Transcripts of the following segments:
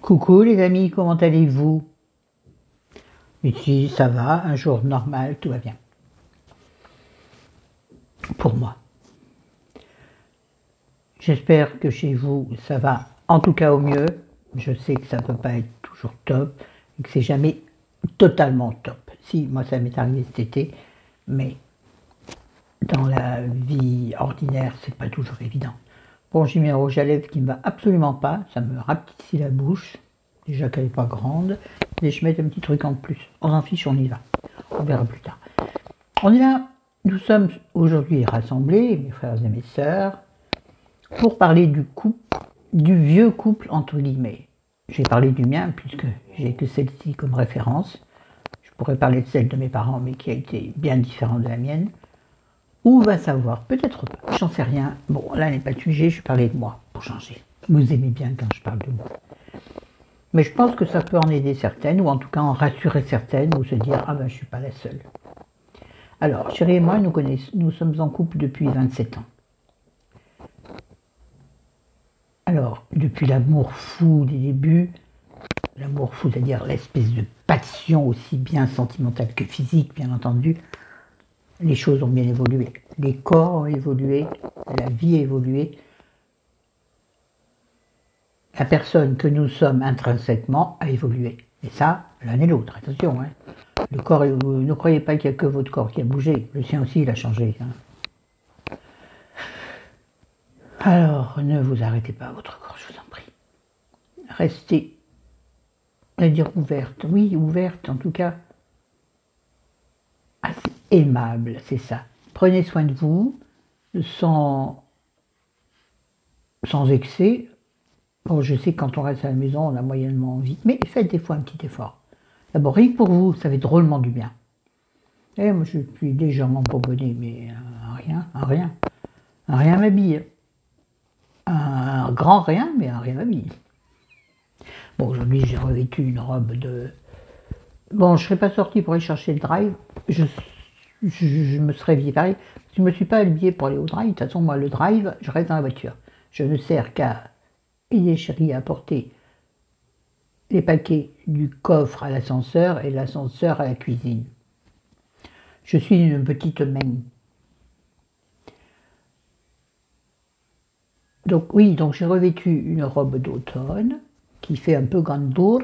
Coucou les amis, comment allez-vous? Ici ça va, un jour normal, tout va bien. Pour moi. J'espère que chez vous ça va en tout cas au mieux. Je sais que ça ne peut pas être toujours top et que c'est jamais totalement top. Si, moi ça m'est arrivé cet été, mais dans la vie ordinaire c'est pas toujours évident. Bon, j'ai mis un rouge à lèvres qui ne va absolument pas, ça me rapetit la bouche. Déjà qu'elle n'est pas grande, et je mets un petit truc en plus. On s'en fiche, on y va. On verra plus tard. On y va. Nous sommes aujourd'hui rassemblés, mes frères et mes sœurs, pour parler du couple, du vieux couple entre guillemets. J'ai parlé du mien puisque j'ai que celle-ci comme référence. Je pourrais parler de celle de mes parents, mais qui a été bien différente de la mienne. Ou va savoir, peut-être pas, j'en sais rien. Bon, là n'est pas le sujet, je vais parler de moi, pour changer. Vous aimez bien quand je parle de moi. Mais je pense que ça peut en aider certaines, ou en tout cas en rassurer certaines, ou se dire « Ah ben je ne suis pas la seule ». Alors, chérie et moi, nous sommes en couple depuis 27 ans. Alors, depuis l'amour fou des débuts, l'amour fou, c'est-à-dire l'espèce de passion aussi bien sentimentale que physique, bien entendu, les choses ont bien évolué. Les corps ont évolué, la vie a évolué. La personne que nous sommes intrinsèquement a évolué. Et ça, l'un et l'autre, attention. Hein. Le corps, ne croyez pas qu'il n'y a que votre corps qui a bougé. Le sien aussi, il a changé. Hein. Alors, ne vous arrêtez pas à votre corps, je vous en prie. Restez, on va dire ouverte. Oui, ouverte, en tout cas. Assez aimable, c'est ça. Prenez soin de vous, sans excès. Bon, je sais que quand on reste à la maison, on a moyennement envie, mais faites des fois un petit effort. D'abord, rien que pour vous, ça fait drôlement du bien. Et moi, je suis légèrement bourbonné, mais un rien m'habille. Un grand rien, mais un rien m'habille. Bon, aujourd'hui, j'ai revêtu une robe de... Bon, je ne serais pas sortie pour aller chercher le drive. Je me serais habillée pareil. Je ne me suis pas habillée pour aller au drive. De toute façon, moi, le drive, je reste dans la voiture. Je ne sers qu'à aider chérie à porter les paquets du coffre à l'ascenseur et l'ascenseur à la cuisine. Je suis une petite main. Donc oui, donc j'ai revêtu une robe d'automne qui fait un peu gandour,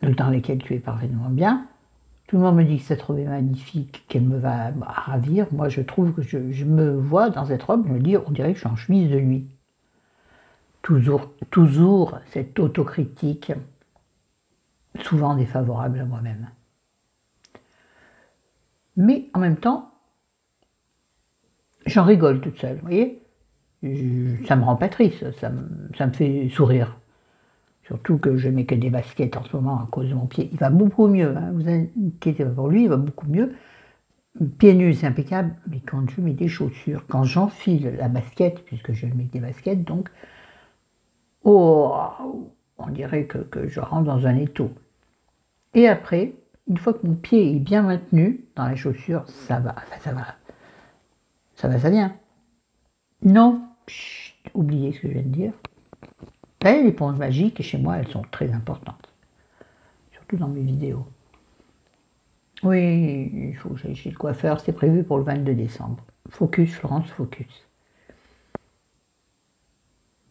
dans laquelle tu es parfaitement bien. Tout le monde me dit que cette robe est magnifique, qu'elle me va ravir. Moi, je trouve que je me vois dans cette robe, je me dis, on dirait que je suis en chemise de nuit. Toujours cette autocritique, souvent défavorable à moi-même. Mais en même temps, j'en rigole toute seule, vous voyez. Ça me rend pas triste, ça me fait sourire. Surtout que je mets que des baskets en ce moment à cause de mon pied. Il va beaucoup mieux, hein. Vous inquiétez pas pour lui, il va beaucoup mieux. Pieds nus, c'est impeccable, mais quand je mets des chaussures, quand j'enfile la basket, puisque je mets des baskets, donc, oh, on dirait que je rentre dans un étau. Et après, une fois que mon pied est bien maintenu dans les chaussures, ça va, ça vient. Non, chut, oubliez ce que je viens de dire. Là, les éponges magiques, chez moi, elles sont très importantes. Surtout dans mes vidéos. Oui, il faut que j'aille chez le coiffeur, c'est prévu pour le 22 décembre. Focus, Florence, focus.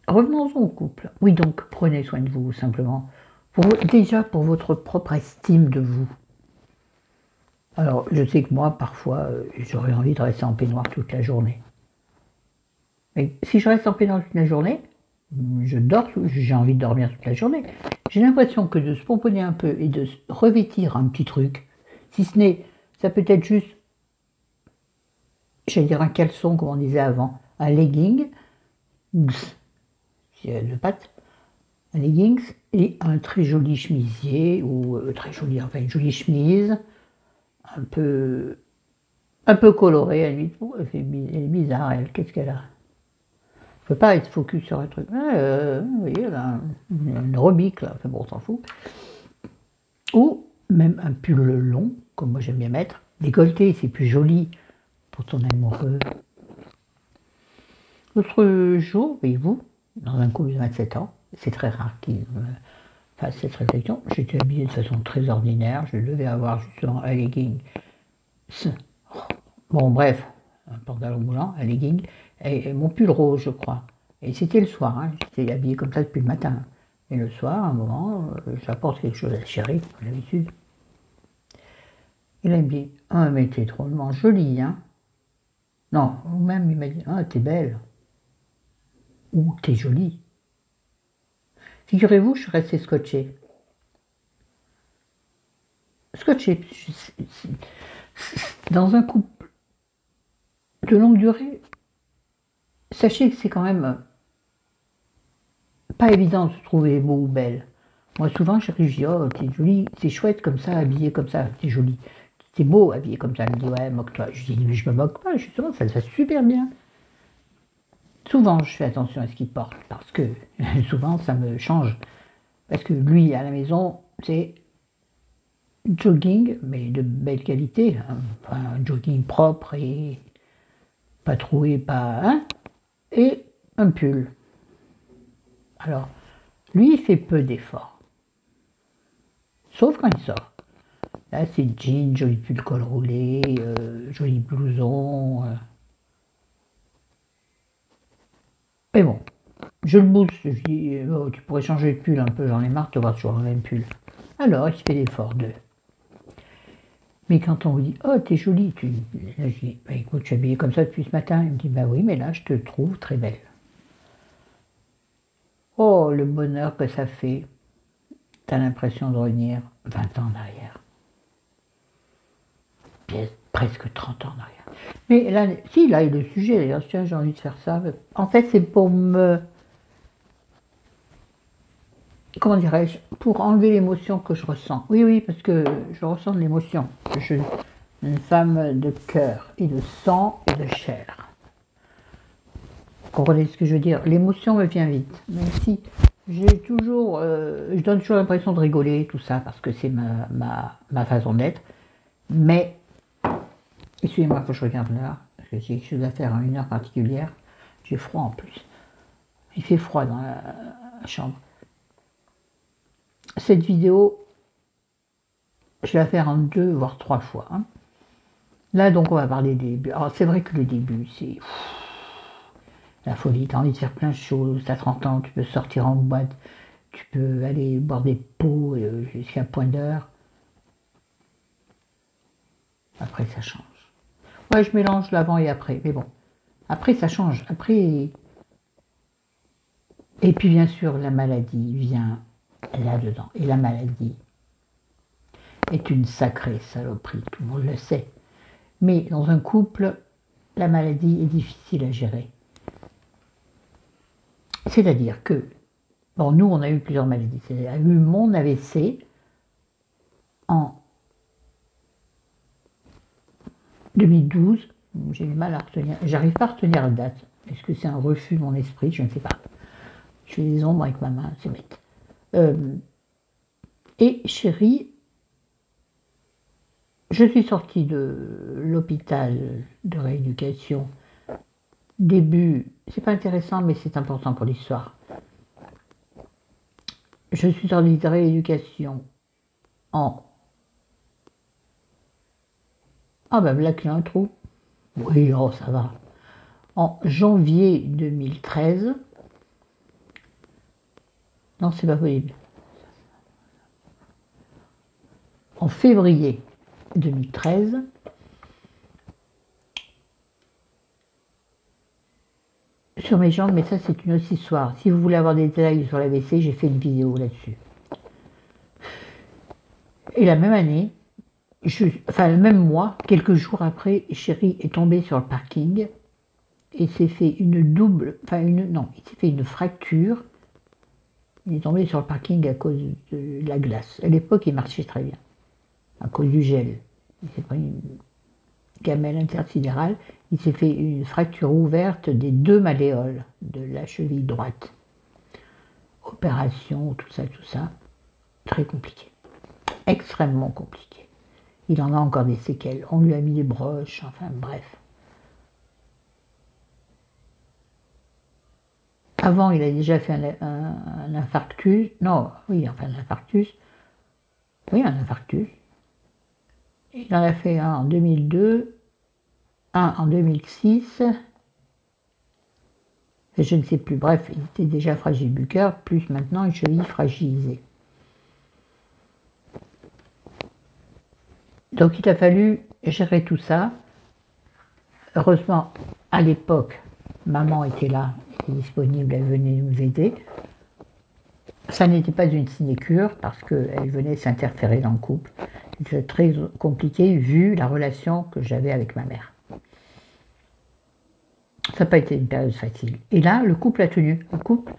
Revenons au couple. Oui, donc, prenez soin de vous, simplement. Déjà, pour votre propre estime de vous. Alors, je sais que moi, parfois, j'aurais envie de rester en peignoir toute la journée. Mais si je reste en peignoir toute la journée, j'ai envie de dormir toute la journée. J'ai l'impression que de se pomponner un peu et de revêtir un petit truc, si ce n'est, ça peut être juste, j'allais dire un caleçon, comme on disait avant, un legging, de pattes, un leggings et un très joli chemisier, ou très joli, enfin une jolie chemise, un peu colorée à lui. Oh, elle est bizarre, elle, qu'est-ce qu'elle a? Je peux pas être focus sur un truc. Vous voyez, elle a une robique, là, enfin bon, on s'en fout. Ou même un pull long, comme moi j'aime bien mettre. Décolleté, c'est plus joli pour ton amoureux. L'autre jour, voyez-vous, dans un couple de 27 ans, C'est très rare qu'il me fasse cette réflexion. J'étais habillée de façon très ordinaire, je devais avoir justement un legging. Bon bref, un pantalon moulant, un legging, et mon pull rose je crois. Et c'était le soir, hein. J'étais habillée comme ça depuis le matin. Et le soir, à un moment, j'apporte quelque chose à la chérie, comme d'habitude. Il a dit, ah mais t'es drôlement jolie, hein. Non, ou même il m'a dit, ah t'es belle. Ou t'es jolie. Figurez-vous, je suis restée scotchée. Scotchée. Dans un couple de longue durée, sachez que c'est quand même pas évident de se trouver beau ou belle. Moi, souvent, je dis, oh, t'es jolie, c'est chouette comme ça, habillée comme ça, t'es jolie. C'est beau habillé comme ça. Elle me dit, ouais, moque-toi. Je dis, mais je me moque pas, justement, ça te va super bien. Souvent, je fais attention à ce qu'il porte, parce que souvent, ça me change. Parce que lui, à la maison, c'est jogging, mais de belle qualité. Hein. Enfin, un jogging propre et pas troué, pas... Hein, et un pull. Alors, lui, il fait peu d'efforts. Sauf quand il sort. Là, c'est jean, joli pull col roulé, joli blouson. Mais bon, je le booste. Je dis, oh, tu pourrais changer de pull un peu, j'en ai marre de te voir toujours le même pull. Alors, il fait l'effort de... Mais quand on vous dit, oh, t'es jolie, là, je dis, bah, écoute, je suis habillée comme ça depuis ce matin. Il me dit, bah oui, mais là, je te trouve très belle. Oh, le bonheur que ça fait. T'as l'impression de revenir 20 ans en arrière. Presque 30 ans en arrière. Mais là, si, là est le sujet, d'ailleurs, tiens, j'ai envie de faire ça. En fait, c'est pour me... Comment dirais-je? Pour enlever l'émotion que je ressens. Oui, oui, parce que je ressens de l'émotion. Je suis une femme de cœur, et de sang, et de chair. Vous comprenez ce que je veux dire? L'émotion me vient vite. Même si j'ai toujours... je donne toujours l'impression de rigoler, tout ça, parce que c'est ma façon d'être. Mais... Excusez-moi que je regarde l'heure, parce que j'ai quelque chose à faire à une heure particulière. J'ai froid en plus. Il fait froid dans la chambre. Cette vidéo, je vais la faire en 2 voire 3 fois. Hein. Là, donc, on va parler des débuts. Alors, c'est vrai que le début, c'est la folie. Tu as envie de faire plein de choses. Tu as 30 ans, tu peux sortir en boîte, tu peux aller boire des pots jusqu'à point d'heure. Après, ça change. Ouais, je mélange l'avant et après, mais bon. Après, ça change. Après... Et puis, bien sûr, la maladie vient là-dedans. Et la maladie est une sacrée saloperie, tout le monde le sait. Mais dans un couple, la maladie est difficile à gérer. C'est-à-dire que, bon, nous, on a eu plusieurs maladies. J'ai eu mon AVC en 2012, j'ai du mal à retenir, j'arrive pas à retenir la date. Est-ce que c'est un refus de mon esprit? Je ne sais pas. Je fais des ombres avec ma main, c'est bête. Et chérie, je suis sortie de l'hôpital de rééducation début, c'est pas intéressant mais c'est important pour l'histoire. Je suis sortie de rééducation en... Ah ben là qu'il y a un trou. Oui, oh ça va. En janvier 2013. Non, c'est pas possible. En février 2013. Sur mes jambes, mais ça c'est une autre histoire. Si vous voulez avoir des détails sur l'AVC, j'ai fait une vidéo là-dessus. Et la même année, enfin le même mois, quelques jours après, chérie est tombée sur le parking et s'est fait une double, enfin non, il s'est fait une fracture. Il est tombé sur le parking à cause de la glace. À l'époque, il marchait très bien, à cause du gel. Il s'est pris une gamelle intersidérale. Il s'est fait une fracture ouverte des 2 malléoles de la cheville droite. Opération, tout ça, très compliqué. Extrêmement compliqué. Il en a encore des séquelles. On lui a mis des broches, enfin bref. Avant, il a déjà fait un infarctus. Non, oui, enfin un infarctus. Oui, un infarctus. Il en a fait un en 2002, un en 2006. Et je ne sais plus. Bref, il était déjà fragile du cœur, plus maintenant une cheville fragilisée. Donc il a fallu gérer tout ça. Heureusement, à l'époque, maman était là, était disponible, elle venait nous aider. Ça n'était pas une sinécure parce qu'elle venait s'interférer dans le couple. C'était très compliqué vu la relation que j'avais avec ma mère. Ça n'a pas été une période facile. Et là, le couple a tenu. Le couple,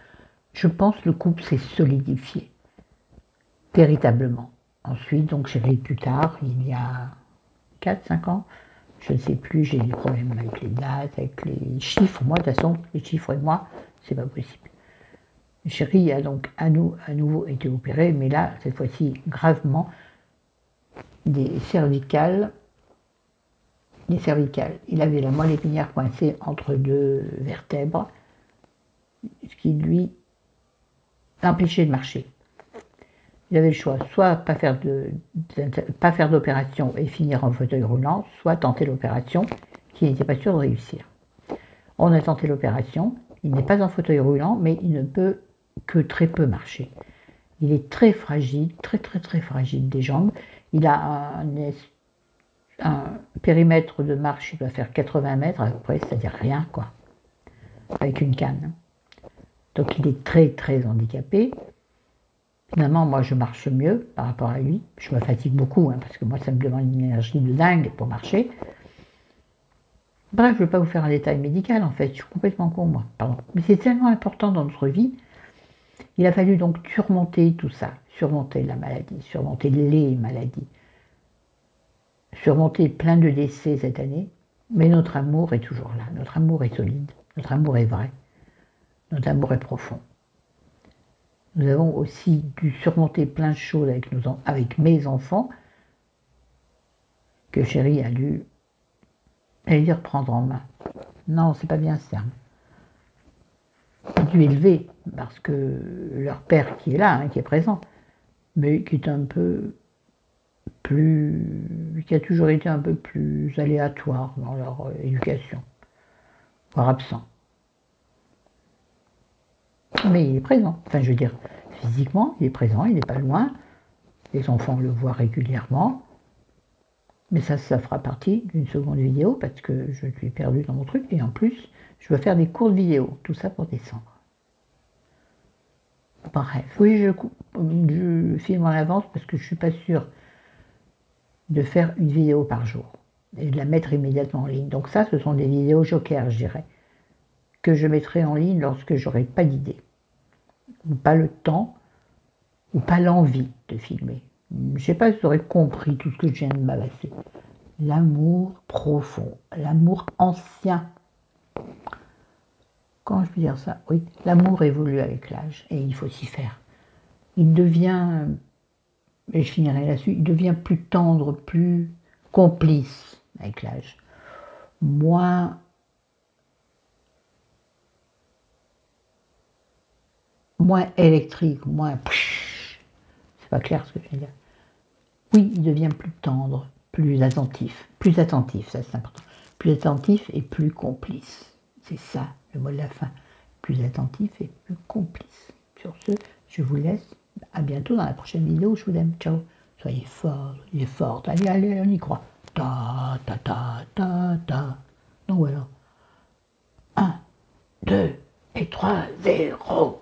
je pense, le couple s'est solidifié. Véritablement. Ensuite, donc chérie, plus tard, il y a 4-5 ans, je ne sais plus, j'ai des problèmes avec les dates, avec les chiffres. Moi, de toute façon, les chiffres et moi, c'est pas possible. Chérie a donc à nouveau été opérée, mais là, cette fois-ci, gravement, des cervicales. Les cervicales. Il avait la moelle épinière coincée entre deux vertèbres, ce qui lui empêchait de marcher. Il avait le choix, soit pas faire d'opération et finir en fauteuil roulant, soit tenter l'opération, qui n'était pas sûr de réussir. On a tenté l'opération, il n'est pas en fauteuil roulant, mais il ne peut que très peu marcher. Il est très fragile, très fragile des jambes. Il a un périmètre de marche, il doit faire 80 mètres à peu près, c'est-à-dire rien, quoi, avec une canne. Donc il est très handicapé. Finalement, moi, je marche mieux par rapport à lui. Je me fatigue beaucoup, hein, parce que moi, ça me demande une énergie de dingue pour marcher. Bref, je ne vais pas vous faire un détail médical, en fait. Je suis complètement con, moi. Pardon. Mais c'est tellement important dans notre vie. Il a fallu donc surmonter tout ça. Surmonter la maladie, surmonter les maladies. Surmonter plein de décès cette année. Mais notre amour est toujours là. Notre amour est solide. Notre amour est vrai. Notre amour est profond. Nous avons aussi dû surmonter plein de choses avec mes enfants que chérie a dû reprendre en main. Non, c'est pas bien ce terme. A dû élever, parce que leur père qui est là, hein, qui est présent, mais qui est un peu plus, qui a toujours été un peu plus aléatoire dans leur éducation, voire absent. Mais il est présent, enfin je veux dire, physiquement, il est présent, il n'est pas loin, les enfants le voient régulièrement, mais ça fera partie d'une seconde vidéo, parce que je suis perdu dans mon truc, et en plus, je veux faire des courtes vidéos, tout ça pour décembre. Bref, oui, je filme en avance, parce que je ne suis pas sûre de faire une vidéo par jour, et de la mettre immédiatement en ligne. Donc ça, ce sont des vidéos jokers, je dirais, que je mettrai en ligne lorsque j'aurai pas d'idée, ou pas le temps, ou pas l'envie de filmer. Je ne sais pas si vous aurez compris tout ce que je viens de m'avancer. L'amour profond, l'amour ancien. Comment je peux dire ça? Oui, l'amour évolue avec l'âge, et il faut s'y faire. Il devient, et je finirai là-dessus, il devient plus tendre, plus complice avec l'âge. Moins électrique, moins... C'est pas clair ce que je viens de dire. Oui, il devient plus tendre, plus attentif, ça c'est important. Plus attentif et plus complice. C'est ça, le mot de la fin. Plus attentif et plus complice. Sur ce, je vous laisse. À bientôt dans la prochaine vidéo. Je vous aime. Ciao. Soyez forts, soyez fortes. Allez, on y croit. Ta. Donc voilà. 1, 2 et 3, 0.